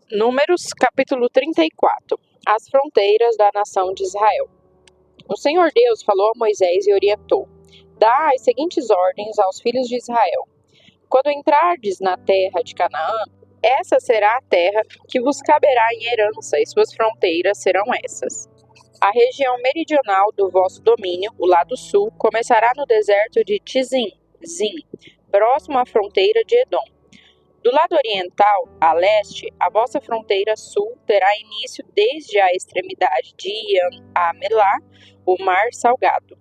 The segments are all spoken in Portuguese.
Números, capítulo 34. As fronteiras da nação de Israel. O Senhor Deus falou a Moisés e orientou: Dá as seguintes ordens aos filhos de Israel. Quando entrardes na terra de Canaã, essa será a terra que vos caberá em herança, e suas fronteiras serão essas. A região meridional do vosso domínio, o lado sul, começará no deserto de Zin, próximo à fronteira de Edom. Do lado oriental, a leste, a vossa fronteira sul terá início desde a extremidade de Ian a Melá, o mar salgado.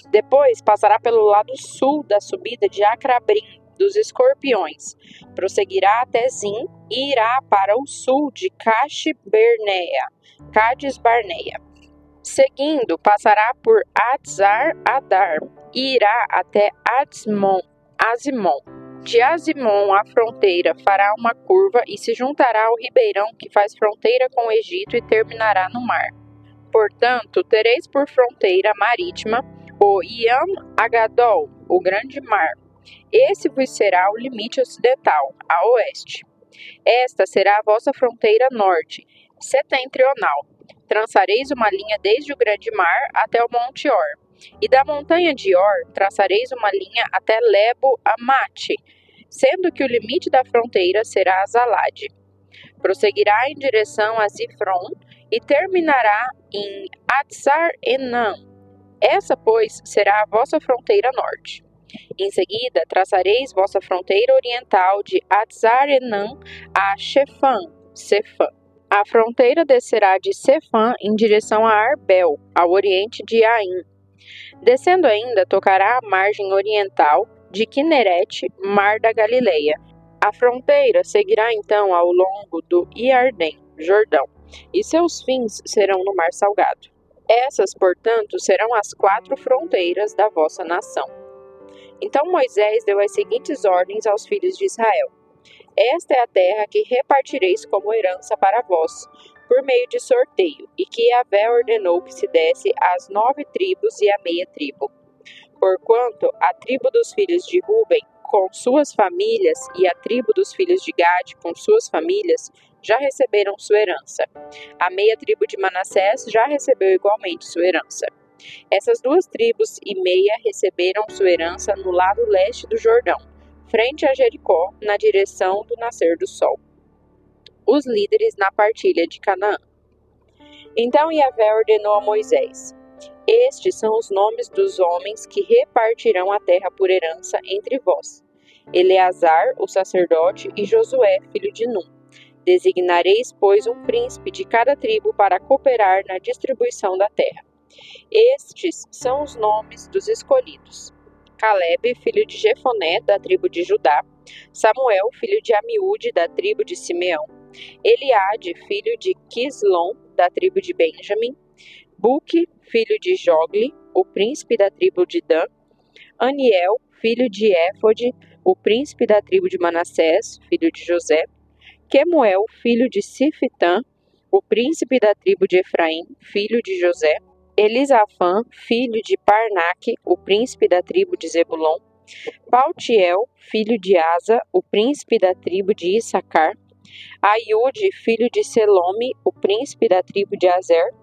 Depois passará pelo lado sul da subida de Acrabrim, dos escorpiões. Prosseguirá até Zin e irá para o sul de Cades Barneia. Seguindo, passará por Atzar Adar e irá até Azimon. De Azimon à fronteira fará uma curva e se juntará ao ribeirão que faz fronteira com o Egito e terminará no mar. Portanto, tereis por fronteira marítima o Yam Agadol, o grande mar. Esse vos será o limite ocidental, a oeste. Esta será a vossa fronteira norte, setentrional. Traçareis uma linha desde o grande mar até o monte Or. E da montanha de Or traçareis uma linha até Lebo Amate, sendo que o limite da fronteira será Zalade. Prosseguirá em direção a Zifron e terminará em Atzar Enam. Essa, pois, será a vossa fronteira norte. Em seguida, traçareis vossa fronteira oriental de Atzar Enam a Sefã. A fronteira descerá de Sefã em direção a Arbel, ao oriente de Aim. Descendo ainda, tocará a margem oriental de Quinerete, mar da Galileia. A fronteira seguirá então ao longo do Iardém, Jordão, e seus fins serão no mar salgado. Essas, portanto, serão as 4 fronteiras da vossa nação. Então Moisés deu as seguintes ordens aos filhos de Israel: Esta é a terra que repartireis como herança para vós, por meio de sorteio, e que Yahvé ordenou que se desse às 9 tribos e à meia tribo. Porquanto a tribo dos filhos de Ruben, com suas famílias, e a tribo dos filhos de Gade, com suas famílias, já receberam sua herança. A meia tribo de Manassés já recebeu igualmente sua herança. Essas 2 tribos e meia receberam sua herança no lado leste do Jordão, frente a Jericó, na direção do nascer do sol. Os líderes na partilha de Canaã. Então Yahvé ordenou a Moisés: Estes são os nomes dos homens que repartirão a terra por herança entre vós: Eleazar, o sacerdote, e Josué, filho de Num. Designareis, pois, um príncipe de cada tribo para cooperar na distribuição da terra. Estes são os nomes dos escolhidos: Caleb, filho de Jefoné, da tribo de Judá; Samuel, filho de Amiúde, da tribo de Simeão; Eliade, filho de Quislom, da tribo de Benjamim; Buque, filho de Jogli, o príncipe da tribo de Dan; Aniel, filho de Éfode, o príncipe da tribo de Manassés, filho de José; Quemuel, filho de Sifitã, o príncipe da tribo de Efraim, filho de José; Elisafã, filho de Parnaque, o príncipe da tribo de Zebulon; Paltiel, filho de Asa, o príncipe da tribo de Issacar; Aiude, filho de Selome, o príncipe da tribo de Azer;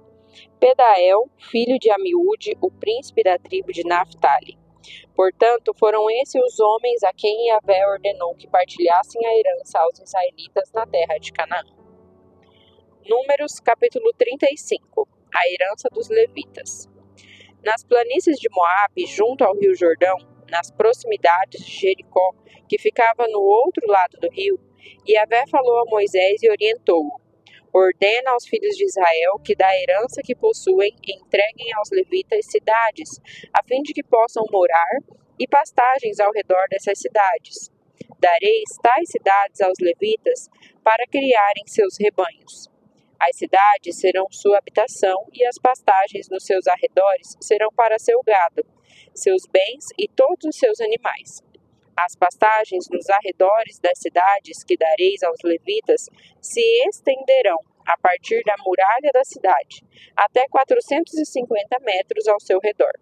Pedael, filho de Amiúde, o príncipe da tribo de Naphtali. Portanto, foram esses os homens a quem Yahvé ordenou que partilhassem a herança aos israelitas na terra de Canaã. Números, capítulo 35. A herança dos levitas. Nas planícies de Moabe, junto ao rio Jordão, nas proximidades de Jericó, que ficava no outro lado do rio, Yahvé falou a Moisés e orientou-o: Ordena aos filhos de Israel que da herança que possuem entreguem aos levitas cidades, a fim de que possam morar, e pastagens ao redor dessas cidades. Dareis tais cidades aos levitas para criarem seus rebanhos. As cidades serão sua habitação, e as pastagens nos seus arredores serão para seu gado, seus bens e todos os seus animais. As pastagens nos arredores das cidades que dareis aos levitas se estenderão, a partir da muralha da cidade, até 450 metros ao seu redor.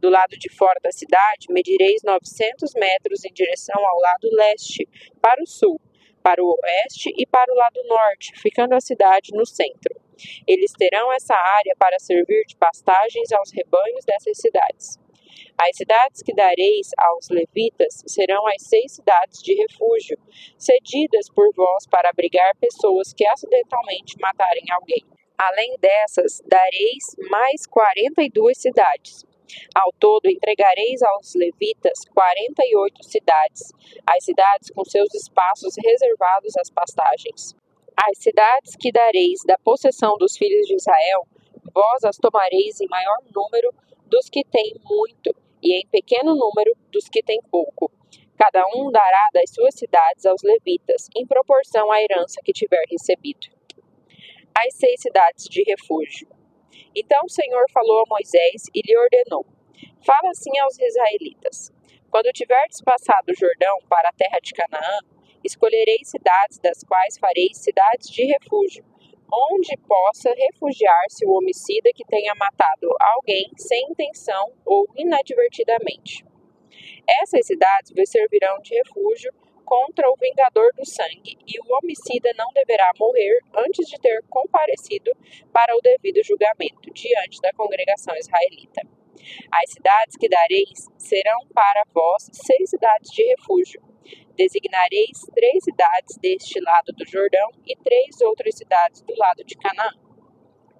Do lado de fora da cidade, medireis 900 metros em direção ao lado leste, para o sul, para o oeste e para o lado norte, ficando a cidade no centro. Eles terão essa área para servir de pastagens aos rebanhos dessas cidades. As cidades que dareis aos levitas serão as 6 cidades de refúgio, cedidas por vós para abrigar pessoas que acidentalmente matarem alguém. Além dessas, dareis mais 42 cidades. Ao todo, entregareis aos levitas 48 cidades, as cidades com seus espaços reservados às pastagens. As cidades que dareis da possessão dos filhos de Israel, vós as tomareis em maior número dos que têm muito, e em pequeno número dos que têm pouco. Cada um dará das suas cidades aos levitas, em proporção à herança que tiver recebido. As 6 cidades de refúgio. Então o Senhor falou a Moisés e lhe ordenou: fala assim aos israelitas: quando tiverdes passado o Jordão para a terra de Canaã, escolhereis cidades das quais fareis cidades de refúgio, onde possa refugiar-se o homicida que tenha matado alguém sem intenção ou inadvertidamente. Essas cidades vos servirão de refúgio contra o vingador do sangue, e o homicida não deverá morrer antes de ter comparecido para o devido julgamento diante da congregação israelita. As cidades que dareis serão para vós 6 cidades de refúgio. Designareis 3 cidades deste lado do Jordão e 3 outras cidades do lado de Canaã,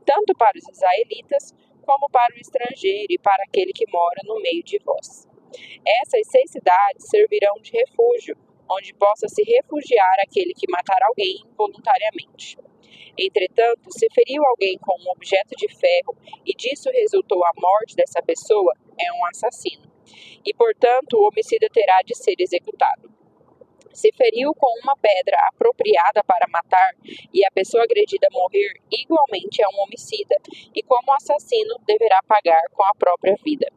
tanto para os israelitas como para o estrangeiro e para aquele que mora no meio de vós. Essas 6 cidades servirão de refúgio, onde possa se refugiar aquele que matar alguém voluntariamente. Entretanto, se feriu alguém com um objeto de ferro e disso resultou a morte dessa pessoa, é um assassino, e portanto o homicida terá de ser executado. Se feriu com uma pedra apropriada para matar e a pessoa agredida morrer, igualmente é um homicida, e como assassino deverá pagar com a própria vida.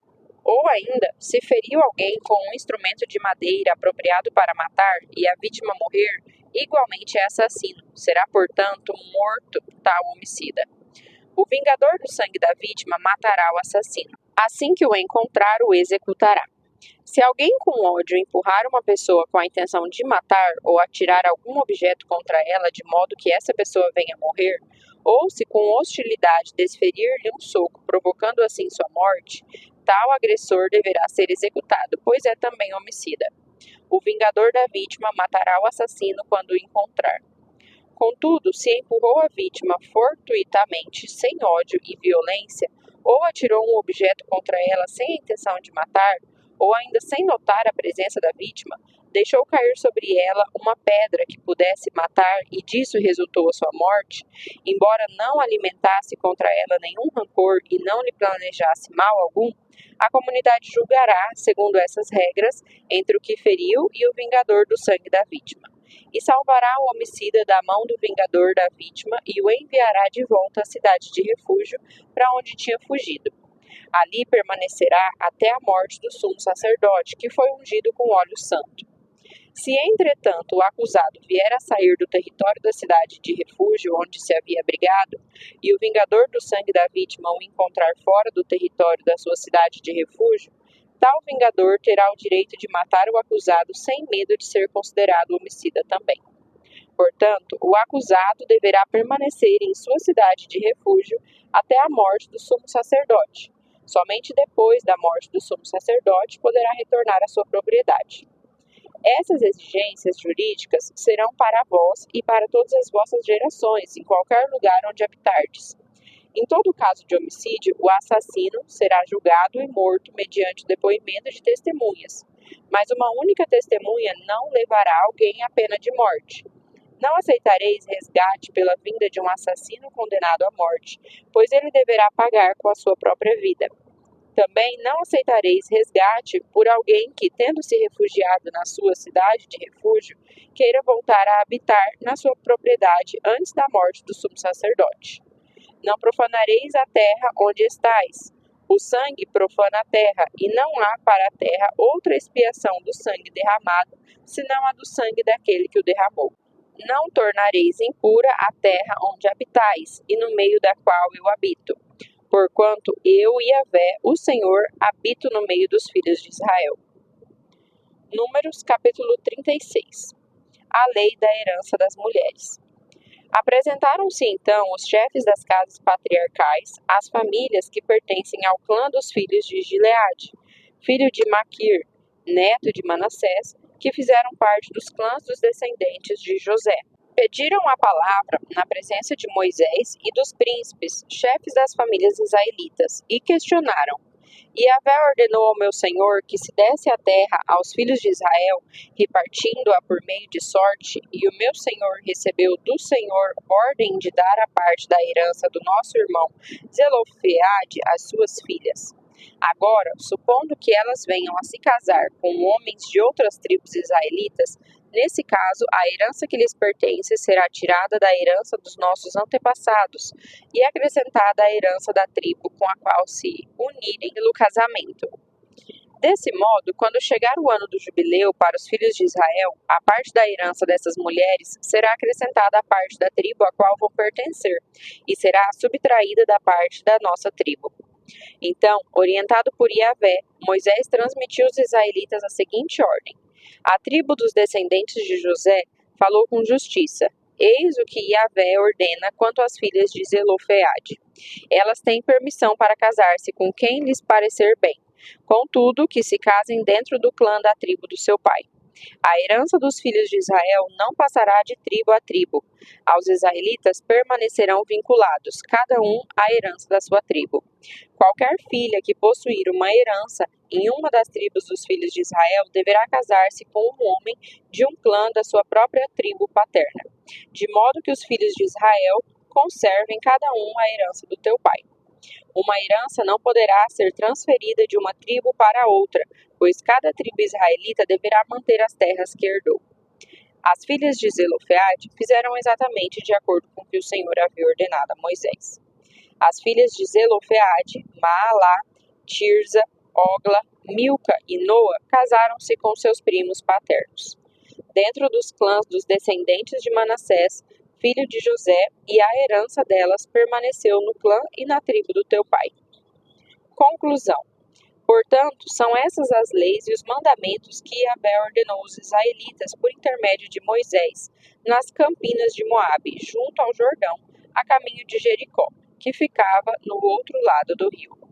Ou ainda, se feriu alguém com um instrumento de madeira apropriado para matar e a vítima morrer, igualmente é assassino, será, portanto, morto tal homicida. O vingador do sangue da vítima matará o assassino. Assim que o encontrar, o executará. Se alguém com ódio empurrar uma pessoa com a intenção de matar ou atirar algum objeto contra ela de modo que essa pessoa venha a morrer, ou se com hostilidade desferir-lhe um soco, provocando assim sua morte, tal agressor deverá ser executado, pois é também homicida. O vingador da vítima matará o assassino quando o encontrar. Contudo, se empurrou a vítima fortuitamente, sem ódio e violência, ou atirou um objeto contra ela sem a intenção de matar, ou ainda sem notar a presença da vítima, deixou cair sobre ela uma pedra que pudesse matar e disso resultou a sua morte, embora não alimentasse contra ela nenhum rancor e não lhe planejasse mal algum, a comunidade julgará, segundo essas regras, entre o que feriu e o vingador do sangue da vítima, e salvará o homicida da mão do vingador da vítima e o enviará de volta à cidade de refúgio para onde tinha fugido. Ali permanecerá até a morte do sumo sacerdote, que foi ungido com óleo santo. Se, entretanto, o acusado vier a sair do território da cidade de refúgio onde se havia abrigado, e o vingador do sangue da vítima o encontrar fora do território da sua cidade de refúgio, tal vingador terá o direito de matar o acusado sem medo de ser considerado homicida também. Portanto, o acusado deverá permanecer em sua cidade de refúgio até a morte do sumo sacerdote. Somente depois da morte do sumo sacerdote poderá retornar à sua propriedade. Essas exigências jurídicas serão para vós e para todas as vossas gerações, em qualquer lugar onde habitardes. Em todo caso de homicídio, o assassino será julgado e morto mediante o depoimento de testemunhas, mas uma única testemunha não levará alguém à pena de morte. Não aceitareis resgate pela vinda de um assassino condenado à morte, pois ele deverá pagar com a sua própria vida. Também não aceitareis resgate por alguém que, tendo se refugiado na sua cidade de refúgio, queira voltar a habitar na sua propriedade antes da morte do sumo sacerdote. Não profanareis a terra onde estais. O sangue profana a terra, e não há para a terra outra expiação do sangue derramado, senão a do sangue daquele que o derramou. Não tornareis impura a terra onde habitais, e no meio da qual eu habito, porquanto eu, Yahvé, o Senhor, habito no meio dos filhos de Israel. Números capítulo 36. a lei da herança das mulheres. Apresentaram-se então os chefes das casas patriarcais, as famílias que pertencem ao clã dos filhos de Gileade, filho de Maquir, neto de Manassés, que fizeram parte dos clãs dos descendentes de José. Pediram a palavra na presença de Moisés e dos príncipes, chefes das famílias israelitas, e questionaram: E Yahvé ordenou ao meu senhor que se desse a terra aos filhos de Israel, repartindo-a por meio de sorte, e o meu senhor recebeu do Senhor ordem de dar a parte da herança do nosso irmão Zelofeade às suas filhas. Agora, supondo que elas venham a se casar com homens de outras tribos israelitas, nesse caso, a herança que lhes pertence será tirada da herança dos nossos antepassados e acrescentada à herança da tribo com a qual se unirem pelo casamento. Desse modo, quando chegar o ano do jubileu para os filhos de Israel, a parte da herança dessas mulheres será acrescentada à parte da tribo a qual vão pertencer, e será subtraída da parte da nossa tribo. Então, orientado por Yahvé, Moisés transmitiu aos israelitas a seguinte ordem: A tribo dos descendentes de José falou com justiça. Eis o que Yahvé ordena quanto às filhas de Zelofeade. Elas têm permissão para casar-se com quem lhes parecer bem. Contudo, que se casem dentro do clã da tribo do seu pai. A herança dos filhos de Israel não passará de tribo a tribo. Aos israelitas permanecerão vinculados, cada um à herança da sua tribo. Qualquer filha que possuir uma herança em uma das tribos dos filhos de Israel deverá casar-se com um homem de um clã da sua própria tribo paterna, de modo que os filhos de Israel conservem cada um a herança do teu pai. Uma herança não poderá ser transferida de uma tribo para outra, pois cada tribo israelita deverá manter as terras que herdou. As filhas de Zelofeade fizeram exatamente de acordo com o que o Senhor havia ordenado a Moisés. As filhas de Zelofeade, Maalá, Tirza, Ogla, Milca e Noa casaram-se com seus primos paternos. Dentro dos clãs dos descendentes de Manassés, filho de José, e a herança delas permaneceu no clã e na tribo do teu pai. Conclusão. Portanto, são essas as leis e os mandamentos que Yahvé ordenou aos israelitas por intermédio de Moisés, nas campinas de Moabe, junto ao Jordão, a caminho de Jericó, que ficava no outro lado do rio.